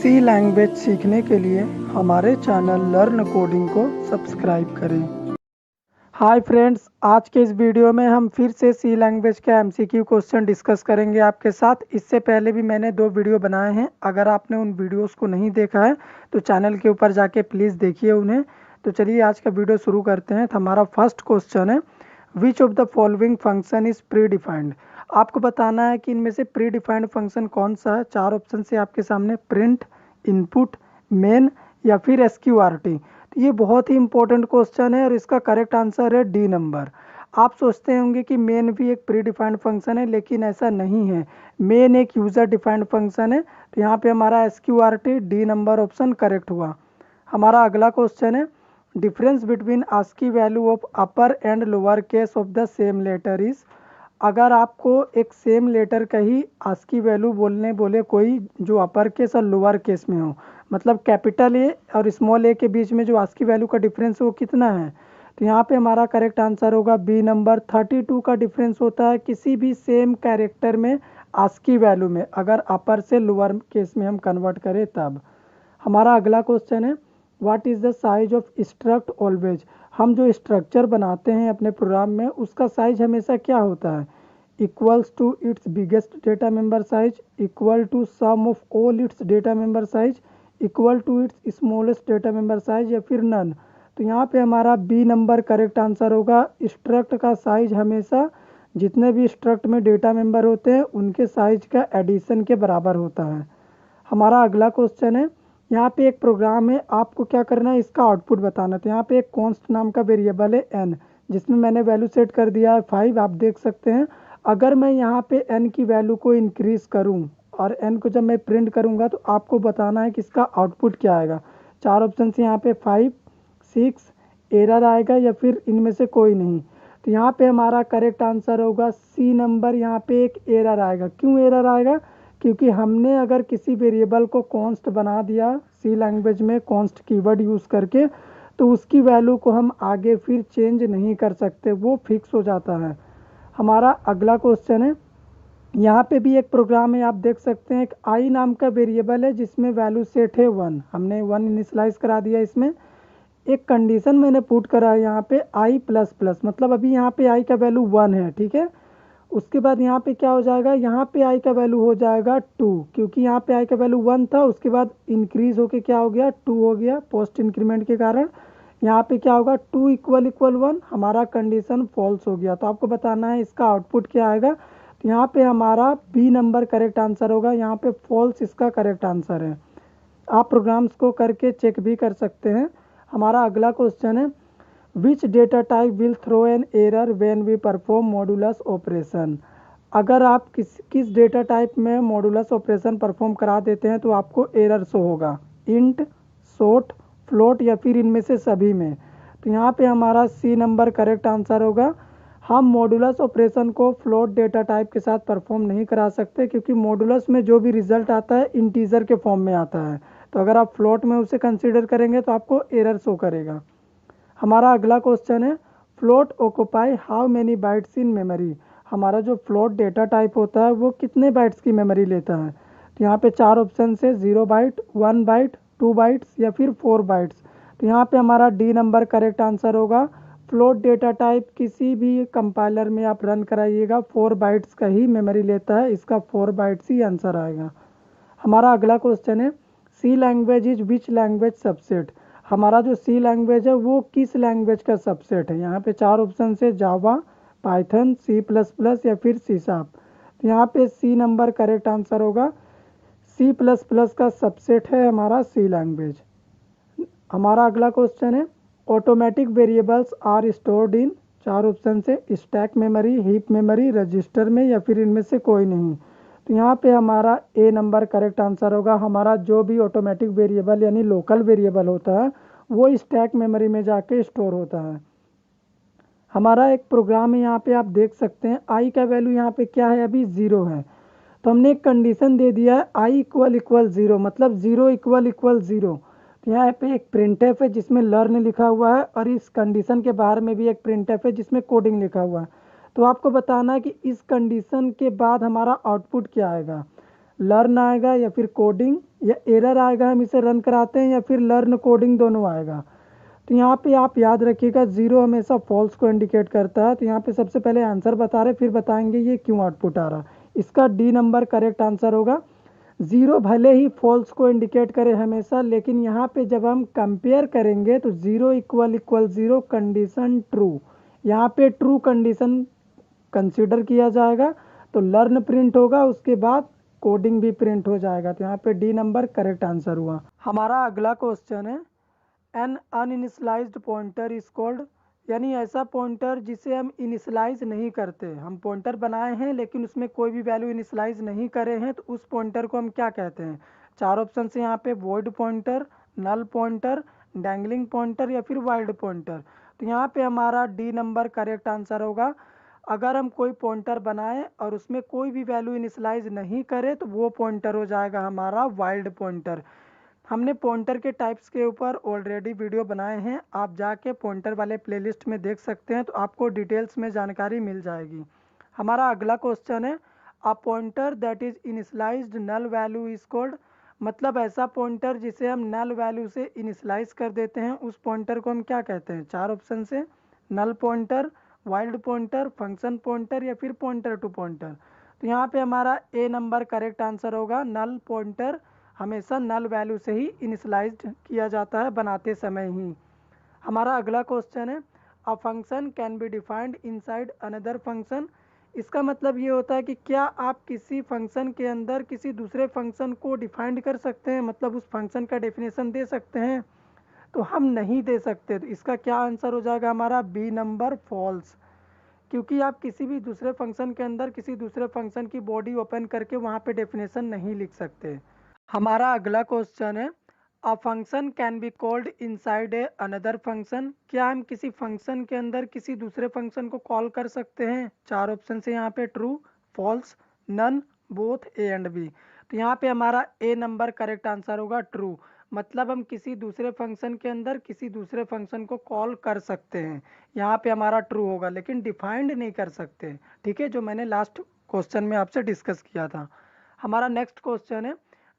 सी language सीखने के लिए हमारे चैनल लर्न कोडिंग को सब्सक्राइब करें। हाय फ्रेंड्स, आज के इस वीडियो में हम फिर से सी लैंग्वेज का एमसीक्यू क्वेश्चन डिस्कस करेंगे आपके साथ। इससे पहले भी मैंने 2 वीडियो बनाए हैं। अगर आपने उन वीडियोस को नहीं देखा है तो चैनल के ऊपर जाके प्लीज़ देखिए उन्हें। तो चलिए आज का वीडियो शुरू करते हैं। तो हमारा फर्स्ट क्वेश्चन है, which of the following function is pre defined. आपको बताना है कि इनमें से प्री डिफाइंड फंक्शन कौन सा है। 4 ऑप्शन से आपके सामने प्रिंट, इनपुट, मेन या फिर एसक्यूआरटी। तो ये बहुत ही इंपॉर्टेंट क्वेश्चन है और इसका करेक्ट आंसर है डी नंबर। आप सोचते होंगे कि मेन भी एक प्री डिफाइंड फंक्शन है, लेकिन ऐसा नहीं है। मेन एक यूज़र डिफाइंड फंक्शन है। तो यहाँ पे हमारा SQRT D number option correct हुआ। हमारा अगला क्वेश्चन है, difference between ASCII value of upper and lower case of the same letter is. अगर आपको एक सेम लेटर का ही आस्की वैल्यू बोले कोई जो अपर केस और लोअर केस में हो, मतलब कैपिटल ए और स्मॉल ए के बीच में जो आस्की वैल्यू का डिफरेंस है वो कितना है। तो यहाँ पे हमारा करेक्ट आंसर होगा बी नंबर। 32 का डिफरेंस होता है किसी भी सेम कैरेक्टर में आस्की वैल्यू में, अगर अपर से लोअर केस में हम कन्वर्ट करें तब। हमारा अगला क्वेश्चन है, what is the size of struct always. हम जो स्ट्रक्चर बनाते हैं अपने प्रोग्राम में उसका साइज हमेशा क्या होता है, equals to its biggest data member size, equal to sum of all its data member size, equal to its smallest data member size या फिर नन। तो यहाँ पे हमारा बी नंबर करेक्ट आंसर होगा। स्ट्रक्ट का साइज हमेशा जितने भी स्ट्रक्ट में डेटा मेंबर होते हैं उनके साइज का एडिशन के बराबर होता है। हमारा अगला क्वेश्चन है, यहाँ पे एक प्रोग्राम है, आपको क्या करना है, इसका आउटपुट बताना। तो यहाँ पे एक कॉन्स्ट नाम का वेरिएबल है एन, जिसमें मैंने वैल्यू सेट कर दिया है 5। आप देख सकते हैं अगर मैं यहाँ पे एन की वैल्यू को इंक्रीज़ करूँ और एन को जब मैं प्रिंट करूँगा तो आपको बताना है कि इसका आउटपुट क्या आएगा। 4 ऑप्शन से यहाँ पे 5, 6, एरर आएगा या फिर इनमें से कोई नहीं। तो यहाँ पे हमारा करेक्ट आंसर होगा सी नंबर। यहाँ पे एक एरर आएगा। क्यों एरर आएगा, क्योंकि हमने अगर किसी वेरिएबल को कॉन्स्ट बना दिया सी लैंग्वेज में कॉन्स्ट कीवर्ड यूज़ करके, तो उसकी वैल्यू को हम आगे फिर चेंज नहीं कर सकते, वो फिक्स हो जाता है। हमारा अगला क्वेश्चन है, यहाँ पे भी एक प्रोग्राम है, आप देख सकते हैं एक आई नाम का वेरिएबल है जिसमें वैल्यू सेट है 1। हमने 1 इनिशलाइज करा दिया। इसमें एक कंडीशन मैंने पुट करा है यहाँ पे आई प्लस प्लस, मतलब अभी यहाँ पे आई का वैल्यू 1 है, ठीक है। उसके बाद यहाँ पे क्या हो जाएगा, यहाँ पे आई का वैल्यू हो जाएगा 2, क्योंकि यहाँ पे आई का वैल्यू 1 था, उसके बाद इंक्रीज होके क्या हो गया 2 हो गया पोस्ट इंक्रीमेंट के कारण। यहाँ पे क्या होगा 2 इक्वल 1, हमारा कंडीशन फॉल्स हो गया। तो आपको बताना है इसका आउटपुट क्या आएगा। तो यहाँ पे हमारा बी नंबर करेक्ट आंसर होगा। यहाँ पे फॉल्स इसका करेक्ट आंसर है। आप प्रोग्राम्स को करके चेक भी कर सकते हैं। हमारा अगला क्वेश्चन है, which data type will throw an error when we perform modulus operation. अगर आप किस डेटा टाइप में मॉडुलस ऑपरेशन परफॉर्म करा देते हैं तो आपको एरर शो होगा, इंट, शॉर्ट, फ्लोट या फिर इनमें से सभी में। तो यहाँ पे हमारा सी नंबर करेक्ट आंसर होगा। हम मॉडुलस ऑपरेशन को फ्लोट डेटा टाइप के साथ परफॉर्म नहीं करा सकते, क्योंकि मॉडुलस में जो भी रिजल्ट आता है इंटीजर के फॉर्म में आता है। तो अगर आप फ्लोट में उसे कंसीडर करेंगे तो आपको एरर शो करेगा। हमारा अगला क्वेश्चन है, float occupy how many bytes in memory. हमारा जो फ्लोट डेटा टाइप होता है वो कितने बाइट्स की मेमोरी लेता है। तो यहाँ पे 4 ऑप्शन से 0 बाइट, 1 बाइट, 2 बाइट्स या फिर 4 बाइट्स। तो यहाँ पे हमारा डी नंबर करेक्ट आंसर होगा। फ्लोट डेटा टाइप किसी भी कंपाइलर में आप रन कराइएगा 4 बाइट्स का ही मेमोरी लेता है, इसका 4 बाइट्स ही आंसर आएगा। हमारा अगला क्वेश्चन है, C language is which language subset. हमारा जो सी लैंग्वेज है वो किस लैंग्वेज का सबसेट है। यहाँ पे 4 ऑप्शन से जावा, पाइथन, सी प्लस प्लस या फिर सी शार्प। तो यहाँ पे सी नंबर करेक्ट आंसर होगा। सी प्लस प्लस का सबसेट है हमारा सी लैंग्वेज। हमारा अगला क्वेश्चन है, automatic variables are stored in. 4 option से stack memory, heap memory, register में या फिर इनमें से कोई नहीं। तो यहाँ पे हमारा ए नंबर करेक्ट आंसर होगा। हमारा जो भी ऑटोमेटिक वेरिएबल यानी लोकल वेरिएबल होता है वो स्टैक मेमोरी में जाके स्टोर होता है। हमारा एक प्रोग्राम है, यहाँ पे आप देख सकते हैं आई का वैल्यू यहाँ पे क्या है, अभी 0 है। तो हमने एक कंडीशन दे दिया है आई इक्वल 0, मतलब 0 इक्वल 0। तो यहाँ पे एक प्रिंटफ है जिसमें लर्न लिखा हुआ है और इस कंडीशन के बाहर में भी एक प्रिंटफ है जिसमें कोडिंग लिखा हुआ है। तो आपको बताना है कि इस कंडीशन के बाद हमारा आउटपुट क्या आएगा। लर्न आएगा या फिर कोडिंग या एरर आएगा, हम इसे रन कराते हैं, या फिर लर्न कोडिंग दोनों आएगा। तो यहाँ पे आप याद रखिएगा, ज़ीरो हमेशा फॉल्स को इंडिकेट करता है। तो यहाँ पे सबसे पहले आंसर बता रहे, फिर बताएंगे ये क्यों आउटपुट आ रहा। इसका डी नंबर करेक्ट आंसर होगा। ज़ीरो भले ही फॉल्स को इंडिकेट करे हमेशा, लेकिन यहाँ पे जब हम कंपेयर करेंगे तो zero equal equal zero condition true, यहाँ पे ट्रू कंडीशन कंसीडर किया जाएगा। तो लर्न प्रिंट होगा, उसके बाद कोडिंग भी प्रिंट हो जाएगा। तो यहाँ पे डी नंबर करेक्ट आंसर हुआ। हमारा अगला क्वेश्चन है, एन अनइनिशलाइज्ड पॉइंटर इज कॉल्ड, यानी ऐसा पॉइंटर जिसे हम इनिशलाइज नहीं करते। हम पॉइंटर बनाए हैं लेकिन उसमें कोई भी वैल्यू इनिशलाइज नहीं करे हैं, तो उस पॉइंटर को हम क्या कहते हैं। चार ऑप्शन से यहाँ पे void pointer, null pointer, dangling pointer या फिर वाइल्ड पॉइंटर। तो यहाँ पे हमारा डी नंबर करेक्ट आंसर होगा। अगर हम कोई पॉइंटर बनाएं और उसमें कोई भी वैल्यू इनिशलाइज नहीं करे तो वो पॉइंटर हो जाएगा हमारा वाइल्ड पॉइंटर। हमने पॉइंटर के टाइप्स के ऊपर ऑलरेडी वीडियो बनाए हैं, आप जाके पॉइंटर वाले प्लेलिस्ट में देख सकते हैं, तो आपको डिटेल्स में जानकारी मिल जाएगी। हमारा अगला क्वेश्चन है, a pointer that is initialised null value is called, मतलब ऐसा पॉइंटर जिसे हम नल वैल्यू से इनिशलाइज कर देते हैं, उस पॉइंटर को हम क्या कहते हैं। चार ऑप्शन से null pointer, wild pointer, function pointer या फिर पॉइंटर टू पॉइंटर। तो यहाँ पे हमारा ए नंबर करेक्ट आंसर होगा। नल पॉइंटर हमेशा नल वैल्यू से ही इनिशलाइज्ड किया जाता है बनाते समय ही। हमारा अगला क्वेश्चन है, a function can be defined inside another function, इसका मतलब ये होता है कि क्या आप किसी फंक्शन के अंदर किसी दूसरे फंक्शन को डिफाइंड कर सकते हैं, मतलब उस फंक्शन का डेफिनेशन दे सकते हैं। तो हम नहीं दे सकते। तो इसका क्या आंसर हो जाएगा हमारा, बी नंबर फॉल्स, क्योंकि आप किसी भी दूसरे फंक्शन के अंदर किसी दूसरे फंक्शन की बॉडी ओपन करके वहाँ पे डेफिनेशन नहीं लिख सकते। हमारा अगला क्वेश्चन है, a function can be called inside a another function, क्या हम किसी फंक्शन के अंदर किसी दूसरे फंक्शन को कॉल कर सकते हैं। चार ऑप्शन से यहाँ पे true, false, none, both, A and B. तो यहाँ पे हमारा ए नंबर करेक्ट आंसर होगा, ट्रू, मतलब हम किसी दूसरे फंक्शन के अंदर किसी दूसरे फंक्शन को कॉल कर सकते हैं। यहाँ पे हमारा ट्रू होगा, लेकिन डिफाइंड नहीं कर सकते। ठीक है, जो मैंने लास्ट क्वेश्चन में आपसे डिस्कस किया था। हमारा नेक्स्ट क्वेश्चन है,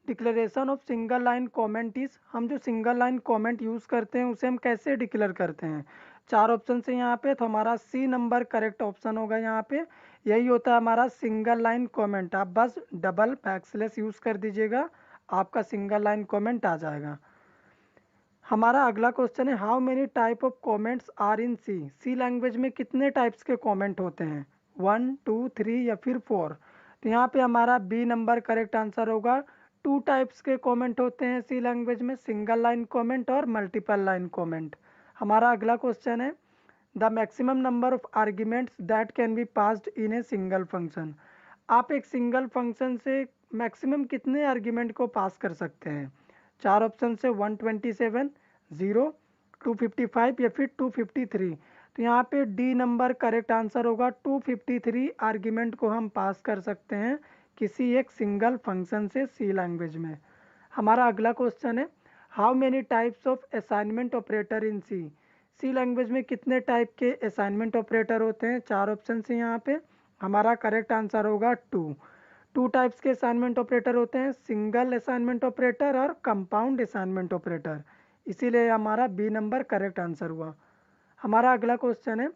declaration of single line comment is, हम जो सिंगल लाइन कमेंट यूज़ करते हैं उसे हम कैसे डिक्लेयर करते हैं। चार ऑप्शन से यहाँ पे, तो हमारा सी नंबर करेक्ट ऑप्शन होगा। यहाँ पे यही होता है हमारा सिंगल लाइन कमेंट। आप बस डबल बैकस्लैश यूज़ कर दीजिएगा, आपका सिंगल लाइन कमेंट आ जाएगा। हमारा अगला क्वेश्चन है, how many type of comments are in C, C language में कितने टाइप्स के कमेंट होते हैं, 1, 2, 3 या फिर 4। तो यहाँ पे हमारा बी नंबर करेक्ट आंसर होगा। टू टाइप्स के कमेंट होते हैं सी लैंग्वेज में, सिंगल लाइन कमेंट और मल्टीपल लाइन कमेंट। हमारा अगला क्वेश्चन है, the maximum number of arguments that can be passed in a single function, आप एक सिंगल फंक्शन से मैक्सिमम कितने आर्ग्यूमेंट को पास कर सकते हैं। चार ऑप्शन से 127, 0, 255 या फिर 253। तो यहाँ पे डी नंबर करेक्ट आंसर होगा। 253 आर्ग्यूमेंट को हम पास कर सकते हैं किसी एक सिंगल फंक्शन से सी लैंग्वेज में। हमारा अगला क्वेश्चन है, how many types of assignment operator in C, C language में कितने टाइप के असाइनमेंट ऑपरेटर होते हैं। चार ऑप्शन से यहाँ पे, हमारा करेक्ट आंसर होगा टू टाइप्स के असाइनमेंट ऑपरेटर होते हैं, सिंगल असाइनमेंट ऑपरेटर और कंपाउंड असाइनमेंट ऑपरेटर, इसीलिए हमारा बी नंबर करेक्ट आंसर हुआ। हमारा अगला क्वेश्चन है,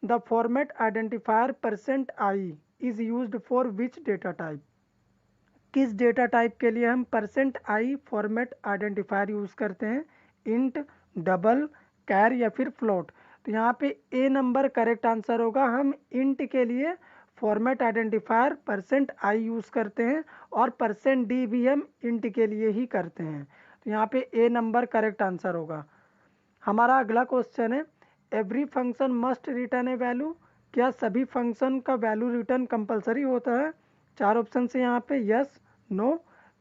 the format identifier percent I is used for which data type, किस डेटा टाइप के लिए हम परसेंट आई फॉर्मेट आइडेंटिफायर यूज़ करते हैं, इंट, डबल, कैर या फिर फ्लोट। तो यहाँ पे ए नंबर करेक्ट आंसर होगा। हम इंट के लिए फॉर्मेट आइडेंटिफायर परसेंट आई यूज़ करते हैं और परसेंट डी भी हम इंट के लिए ही करते हैं। तो यहाँ पे ए नंबर करेक्ट आंसर होगा। हमारा अगला क्वेश्चन है, एवरी फंक्शन मस्ट रिटर्न ए वैल्यू, क्या सभी फंक्शन का वैल्यू रिटर्न कंपलसरी होता है। चार ऑप्शन से यहाँ पे यस, नो,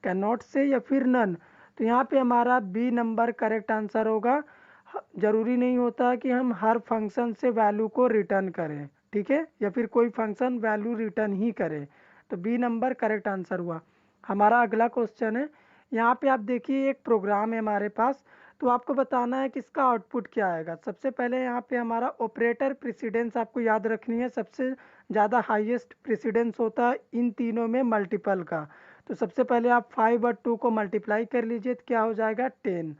कैन नॉट से या फिर नन। तो यहाँ पे हमारा बी नंबर करेक्ट आंसर होगा। जरूरी नहीं होता कि हम हर फंक्शन से वैल्यू को रिटर्न करें, ठीक है, या फिर कोई फंक्शन वैल्यू रिटर्न ही करे। तो बी नंबर करेक्ट आंसर हुआ। हमारा अगला क्वेश्चन है, यहाँ पे आप देखिए एक प्रोग्राम है हमारे पास, तो आपको बताना है कि इसका आउटपुट क्या आएगा। सबसे पहले यहाँ पे हमारा ऑपरेटर प्रेसिडेंस आपको याद रखनी है, सबसे ज़्यादा हाईएस्ट प्रेसिडेंस होता है इन तीनों में मल्टीपल का। तो सबसे पहले आप 5 और 2 को मल्टीप्लाई कर लीजिए तो क्या हो जाएगा 10,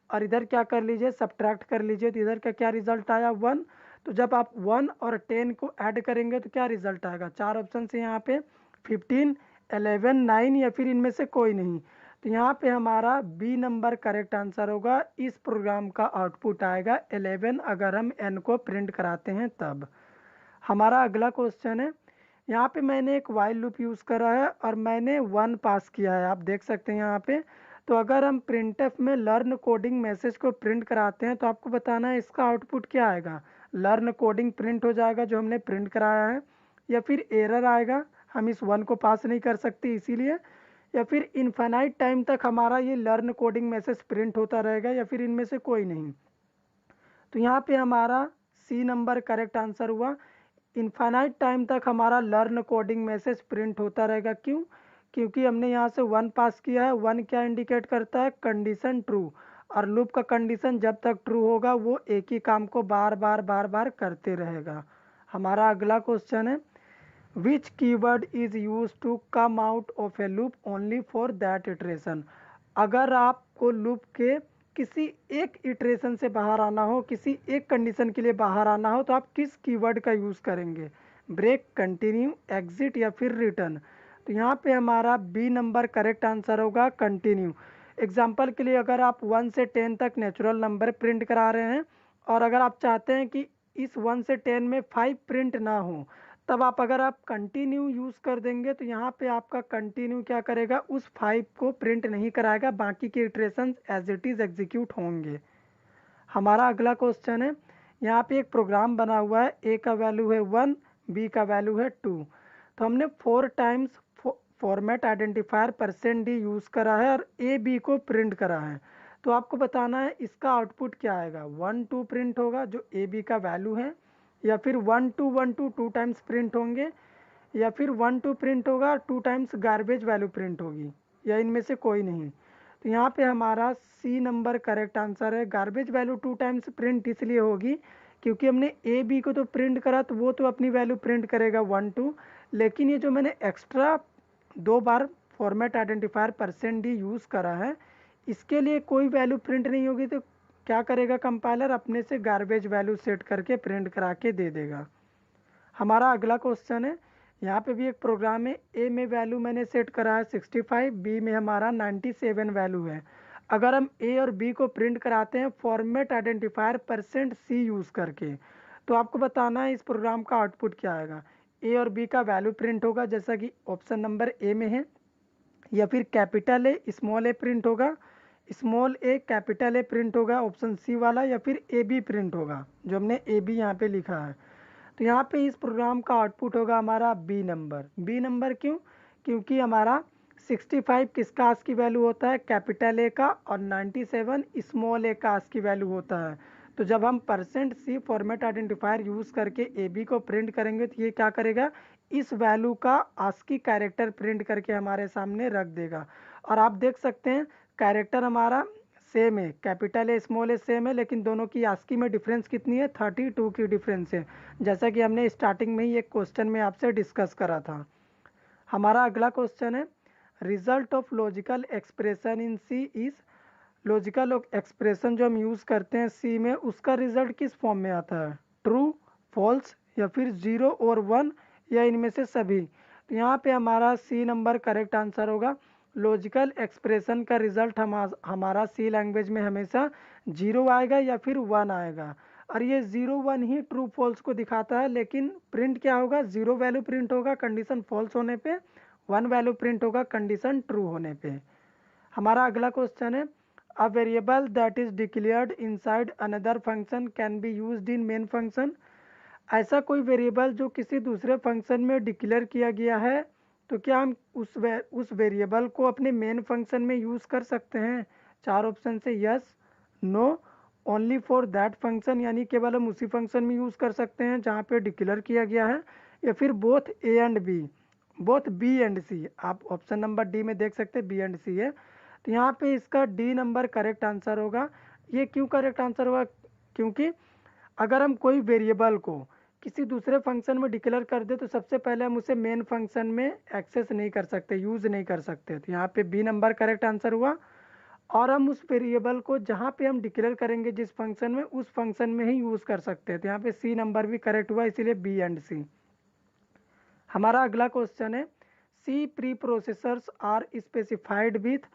और इधर क्या कर लीजिए सब्ट्रैक्ट कर लीजिए तो इधर का क्या रिजल्ट आया 1। तो जब आप 1 और 10 को ऐड करेंगे तो क्या रिजल्ट आएगा, चार ऑप्शन है यहाँ पे 15, 11, 9 या फिर इनमें से कोई नहीं। तो यहाँ पे हमारा बी नंबर करेक्ट आंसर होगा। इस प्रोग्राम का आउटपुट आएगा 11 अगर हम एन को प्रिंट कराते हैं तब। हमारा अगला क्वेश्चन है, यहाँ पे मैंने एक वाइल लूप यूज़ करा है और मैंने 1 पास किया है, आप देख सकते हैं यहाँ पे। तो अगर हम प्रिंटफ में लर्न कोडिंग मैसेज को प्रिंट कराते हैं तो आपको बताना है इसका आउटपुट क्या आएगा। लर्न कोडिंग प्रिंट हो जाएगा जो हमने प्रिंट कराया है, या फिर एरर आएगा, हम इस 1 को पास नहीं कर सकते इसीलिए, या फिर इनफाइनाइट टाइम तक हमारा ये लर्न कोडिंग मैसेज प्रिंट होता रहेगा, या फिर इनमें से कोई नहीं। तो यहाँ पे हमारा सी नंबर करेक्ट आंसर हुआ। इनफाइनाइट टाइम तक हमारा लर्न कोडिंग मैसेज प्रिंट होता रहेगा। क्यों? क्योंकि हमने यहाँ से 1 पास किया है। 1 क्या इंडिकेट करता है, कंडीशन ट्रू, और लूप का कंडीशन जब तक ट्रू होगा वो एक ही काम को बार बार करते रहेगा। हमारा अगला क्वेश्चन है, which keyword is use to come out of a loop only for that iteration. अगर आपको लूप के किसी एक इटरेशन से बाहर आना हो, किसी एक कंडीशन के लिए बाहर आना हो, तो आप किस कीवर्ड का यूज़ करेंगे, ब्रेक, कंटिन्यू, एग्जिट या फिर रिटर्न। तो यहाँ पे हमारा बी नंबर करेक्ट आंसर होगा, कंटिन्यू। एग्जाम्पल के लिए अगर आप 1 से 10 तक नेचुरल नंबर प्रिंट करा रहे हैं और अगर आप चाहते हैं कि इस 1 से 10 में 5 प्रिंट ना हो, तब आप अगर आप कंटिन्यू यूज़ कर देंगे तो यहाँ पे आपका कंटिन्यू क्या करेगा, उस 5 को प्रिंट नहीं कराएगा, बाकी के iteration as it is execute होंगे। हमारा अगला क्वेश्चन है, यहाँ पे एक प्रोग्राम बना हुआ है, ए का वैल्यू है 1, बी का वैल्यू है 2। तो हमने 4 times format identifier %d use करा है और ए बी को प्रिंट करा है। तो आपको बताना है इसका आउटपुट क्या आएगा। 1 2 प्रिंट होगा जो ए बी का वैल्यू है, या फिर 1 2 1 2 2 टाइम्स प्रिंट होंगे, या फिर 1 2 प्रिंट होगा 2 टाइम्स गार्बेज वैल्यू प्रिंट होगी, या इनमें से कोई नहीं। तो यहाँ पे हमारा सी नंबर करेक्ट आंसर है। गार्बेज वैल्यू 2 टाइम्स प्रिंट इसलिए होगी क्योंकि हमने ए बी को तो प्रिंट करा तो वो तो अपनी वैल्यू प्रिंट करेगा 1 2, लेकिन ये जो मैंने एक्स्ट्रा 2 बार फॉर्मेट आइडेंटिफायर %d यूज़ करा है, इसके लिए कोई वैल्यू प्रिंट नहीं होगी। तो क्या करेगा कंपाइलर, अपने से गार्बेज वैल्यू सेट करके प्रिंट करा के दे देगा। हमारा अगला क्वेश्चन है, यहाँ पे भी एक प्रोग्राम है, ए में वैल्यू मैंने सेट करा है 65, बी में हमारा 97 वैल्यू है। अगर हम ए और बी को प्रिंट कराते हैं फॉर्मेट आइडेंटिफायर %c यूज़ करके, तो आपको बताना है इस प्रोग्राम का आउटपुट क्या आएगा। ए और बी का वैल्यू प्रिंट होगा जैसा कि ऑप्शन नंबर ए में है, या फिर capital A small A print होगा, small A capital A print होगा ऑप्शन सी वाला, या फिर ए बी प्रिंट होगा जो हमने ए बी यहाँ पे लिखा है। तो यहाँ पे इस प्रोग्राम का आउटपुट होगा हमारा बी नंबर। बी नंबर क्यों? क्योंकि हमारा 65 किसका आस की वैल्यू होता है, कैपिटल ए का, और 97 स्मॉल ए का आस की वैल्यू होता है। तो जब हम %c फॉर्मेट आइडेंटिफायर यूज़ करके ए बी को प्रिंट करेंगे तो ये क्या करेगा, इस वैल्यू का आस्की कैरेक्टर प्रिंट करके हमारे सामने रख देगा। और आप देख सकते हैं कैरेक्टर हमारा सेम है, capital A small A same है, लेकिन दोनों की आस्की में डिफरेंस कितनी है, 32 की डिफरेंस है, जैसा कि हमने स्टार्टिंग में ही एक क्वेश्चन में आपसे डिस्कस करा था। हमारा अगला क्वेश्चन है, result of logical expression in C is. Logical expression जो हम यूज़ करते हैं सी में, उसका रिजल्ट किस फॉर्म में आता है, ट्रू, फॉल्स या फिर 0 और 1, या इनमें से सभी। तो यहाँ पे हमारा सी नंबर करेक्ट आंसर होगा। लॉजिकल एक्सप्रेशन का रिजल्ट हमारा सी लैंग्वेज में हमेशा 0 आएगा या फिर 1 आएगा, और ये 0 1 ही ट्रू फॉल्स को दिखाता है, लेकिन प्रिंट क्या होगा, 0 वैल्यू प्रिंट होगा कंडीशन फॉल्स होने पे, 1 वैल्यू प्रिंट होगा कंडीशन ट्रू होने पे। हमारा अगला क्वेश्चन है, a variable that is declared inside another function can be used in main function. ऐसा कोई वेरिएबल जो किसी दूसरे फंक्शन में डिक्लेयर किया गया है, तो क्या हम उस वेरिएबल को अपने मेन फंक्शन में यूज़ कर सकते हैं। चार ऑप्शन से yes, no, only for that function, यानी केवल हम उसी फंक्शन में यूज़ कर सकते हैं जहाँ पे डिक्लेयर किया गया है, या फिर both A and B, both B and C. आप ऑप्शन नंबर डी में देख सकते हैं बी एंड सी है। तो यहाँ पे इसका डी नंबर करेक्ट आंसर होगा। ये क्यों करेक्ट आंसर होगा, क्योंकि अगर हम कोई वेरिएबल को किसी दूसरे फंक्शन में डिक्लेयर कर दे तो सबसे पहले हम उसे मेन फंक्शन में एक्सेस नहीं कर सकते, यूज़ नहीं कर सकते। तो यहाँ पे बी नंबर करेक्ट आंसर हुआ। और हम उस वेरिएबल को जहाँ पे हम डिक्लेयर करेंगे जिस फंक्शन में, उस फंक्शन में ही यूज़ कर सकते हैं। तो यहाँ पे सी नंबर भी करेक्ट हुआ, इसीलिए बी एंड सी। हमारा अगला क्वेश्चन है C preprocessors are specified with.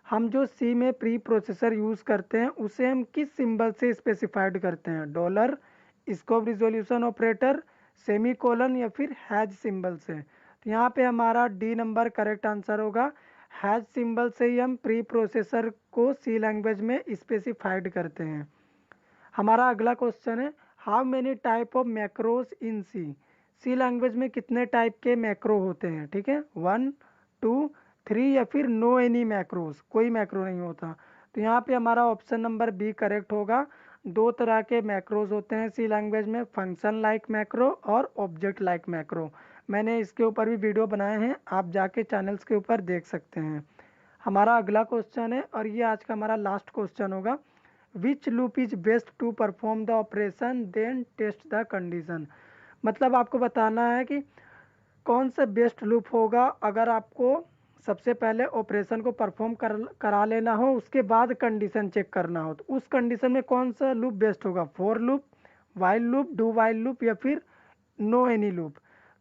हम जो सी में प्री प्रोसेसर यूज़ करते हैं उसे हम किस सिंबल से स्पेसिफाइड करते हैं? Dollar, scope resolution operator, semi colon या फिर हैज सिंबल से? तो यहाँ पे हमारा डी नंबर करेक्ट आंसर होगा। हैज सिंबल से ही हम प्री प्रोसेसर को सी लैंग्वेज में स्पेसिफाइड करते हैं। हमारा अगला क्वेश्चन है how many type of macros in C. C language में कितने टाइप के मैक्रो होते हैं? ठीक है, 1, 2, 3 या फिर नो एनी मैक्रोज, कोई मैक्रो नहीं होता। तो यहाँ पे हमारा ऑप्शन नंबर बी करेक्ट होगा। दो तरह के मैक्रोज होते हैं सी लैंग्वेज में, फंक्शन लाइक मैक्रो और ऑब्जेक्ट लाइक मैक्रो। मैंने इसके ऊपर भी वीडियो बनाए हैं, आप जाके चैनल्स के ऊपर देख सकते हैं। हमारा अगला क्वेश्चन है और ये आज का हमारा लास्ट क्वेश्चन होगा which loop is best to perform the operation then test the condition. मतलब आपको बताना है कि कौन सा बेस्ट लूप होगा अगर आपको सबसे पहले ऑपरेशन को परफॉर्म करा लेना हो, उसके बाद कंडीशन चेक करना हो। तो उस कंडीशन में कौन सा लूप बेस्ट होगा? For loop, while loop, do while loop या फिर नो एनी लूप?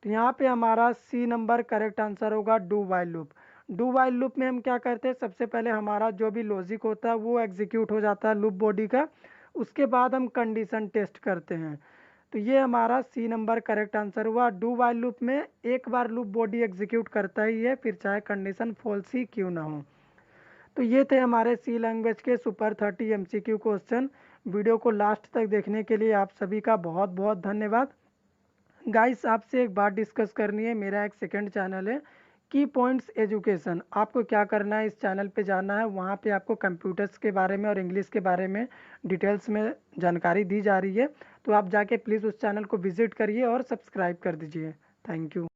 तो यहाँ पे हमारा सी नंबर करेक्ट आंसर होगा, do while loop. Do while loop में हम क्या करते हैं, सबसे पहले हमारा जो भी लॉजिक होता है वो एग्जीक्यूट हो जाता है लूप बॉडी का, उसके बाद हम कंडीशन टेस्ट करते हैं। तो ये हमारा सी नंबर करेक्ट आंसर हुआ। डू वाइल लूप में एक बार लूप बॉडी एग्जीक्यूट करता ही है, फिर चाहे कंडीशन फॉल्स ही क्यों ना हो। तो ये थे हमारे सी लैंग्वेज के सुपर 30 MCQ क्वेश्चन। वीडियो को लास्ट तक देखने के लिए आप सभी का बहुत बहुत धन्यवाद। गाइस, आपसे एक बात डिस्कस करनी है। मेरा एक सेकंड चैनल है की पॉइंट्स एजुकेशन। आपको क्या करना है, इस चैनल पे जाना है, वहाँ पे आपको कंप्यूटर्स के बारे में और इंग्लिश के बारे में डिटेल्स में जानकारी दी जा रही है। तो आप जाके प्लीज़ उस चैनल को विजिट करिए और सब्सक्राइब कर दीजिए। Thank you.